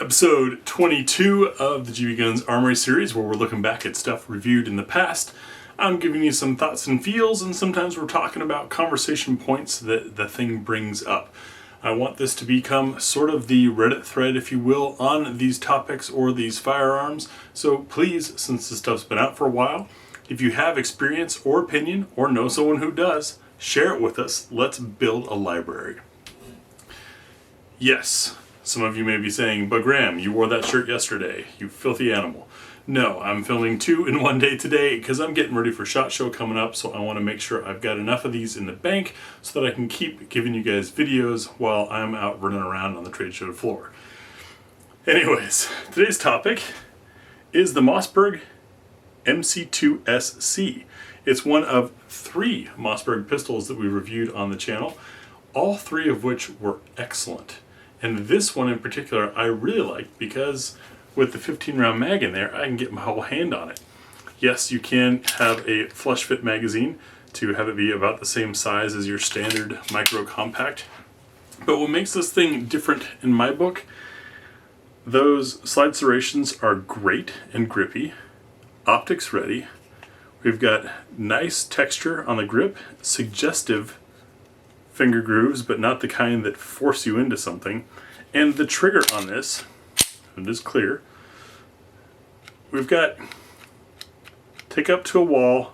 Episode 22 of the GBGuns Armory series, where we're looking back at stuff reviewed in the past. I'm giving you some thoughts and feels, and sometimes we're talking about conversation points that the thing brings up. I want this to become sort of the Reddit thread, if you will, on these topics or these firearms. So please, since this stuff's been out for a while, if you have experience or opinion or know someone who does, share it with us. Let's build a library. Yes, some of you may be saying, but Graham, you wore that shirt yesterday, you filthy animal. No, I'm filming 2 in one day today because I'm getting ready for SHOT Show coming up, so I want to make sure I've got enough of these in the bank so that I can keep giving you guys videos while I'm out running around on the trade show floor. Anyways, today's topic is the Mossberg MC2SC. It's one of 3 Mossberg pistols that we reviewed on the channel, all 3 of which were excellent. And this one in particular I really liked because with the 15 round mag in there, I can get my whole hand on it. Yes, you can have a flush fit magazine to have it be about the same size as your standard micro compact. But what makes this thing different in my book, those slide serrations are great and grippy, optics ready. We've got nice texture on the grip, suggestive finger grooves, but not the kind that force you into something. And the trigger on this, it is clear. We've got take up to a wall,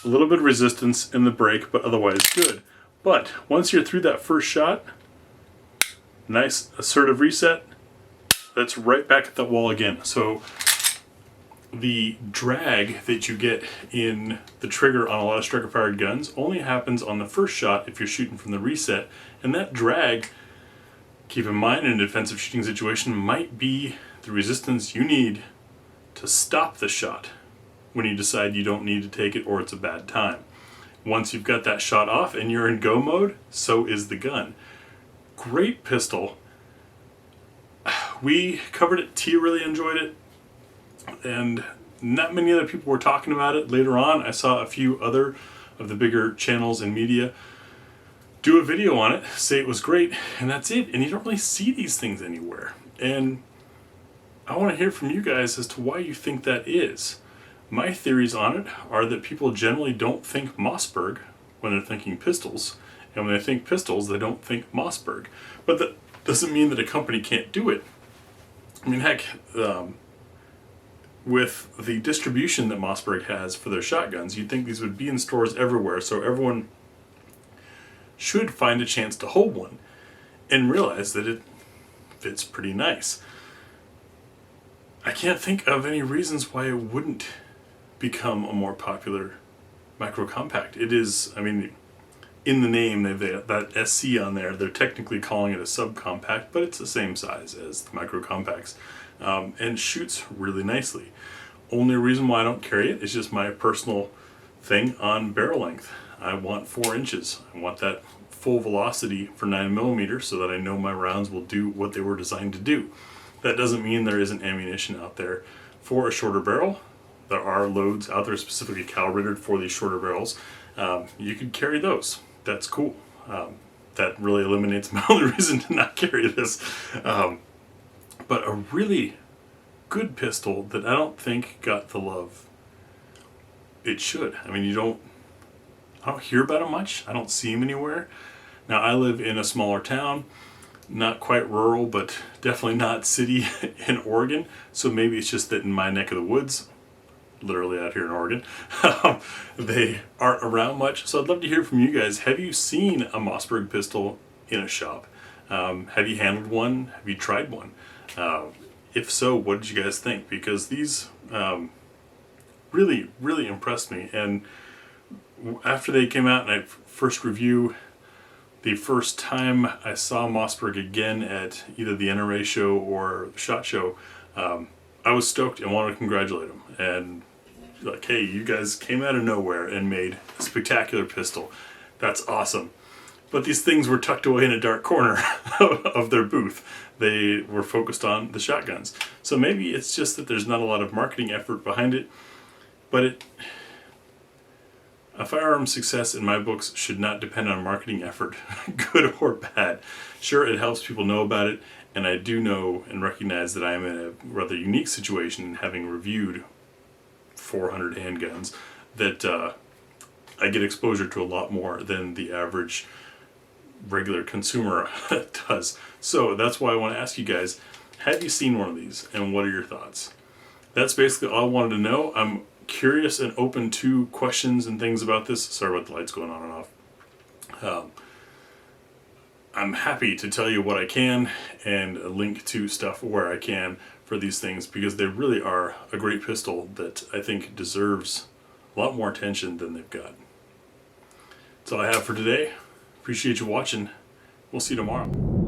a little bit of resistance in the break, but otherwise good. But once you're through that first shot, nice assertive reset, that's right back at that wall again. So the drag that you get in the trigger on a lot of striker-fired guns only happens on the first shot if you're shooting from the reset, and that drag, keep in mind, in a defensive shooting situation, might be the resistance you need to stop the shot when you decide you don't need to take it or it's a bad time. Once you've got that shot off and you're in go mode, so is the gun. Great pistol. We covered it, Tia really enjoyed it, and not many other people were talking about it. Later on, I saw a few other of the bigger channels and media do a video on it, say it was great, and that's it. And you don't really see these things anywhere. And I want to hear from you guys as to why you think that is. My theories on it are that people generally don't think Mossberg when they're thinking pistols, and when they think pistols, they don't think Mossberg. But that doesn't mean that a company can't do it. I mean, heck, with the distribution that Mossberg has for their shotguns, you'd think these would be in stores everywhere, so everyone should find a chance to hold one and realize that it fits pretty nice. I can't think of any reasons why it wouldn't become a more popular micro compact. It is, I mean, in the name, they've that SC on there, they're technically calling it a subcompact, but it's the same size as the micro compacts, and shoots really nicely. Only reason why I don't carry it is just my personal thing on barrel length. I want 4 inches. I want that full velocity for 9mm so that I know my rounds will do what they were designed to do. That doesn't mean there isn't ammunition out there for a shorter barrel. There are loads out there specifically calibrated for these shorter barrels. You could carry those. That's cool. That really eliminates my only reason to not carry this. But a really good pistol that I don't think got the love it should. I mean, I don't hear about them much. I don't see them anywhere. Now, I live in a smaller town, not quite rural, but definitely not city in Oregon. So maybe it's just that in my neck of the woods, literally out here in Oregon, they aren't around much. So I'd love to hear from you guys. Have you seen a Mossberg pistol in a shop? Have you handled one? Have you tried one? If so, what did you guys think? Because these really, really impressed me. And after they came out and I first review, the first time I saw Mossberg again at either the NRA show or the SHOT Show, I was stoked and wanted to congratulate them. And like, hey, you guys came out of nowhere and made a spectacular pistol. That's awesome. But these things were tucked away in a dark corner of their booth. They were focused on the shotguns. So maybe it's just that there's not a lot of marketing effort behind it, but A firearm's success in my books should not depend on marketing effort, good or bad. Sure, it helps people know about it, and I do know and recognize that I am in a rather unique situation, having reviewed 400 handguns, that I get exposure to a lot more than the average regular consumer does. So that's why I want to ask you guys, have you seen one of these, and what are your thoughts? That's basically all I wanted to know. I'm curious and open to questions and things about this. Sorry about the lights going on and off. I'm happy to tell you what I can and link to stuff where I can for these things, because they really are a great pistol that I think deserves a lot more attention than they've got. That's all I have for today. Appreciate you watching. We'll see you tomorrow.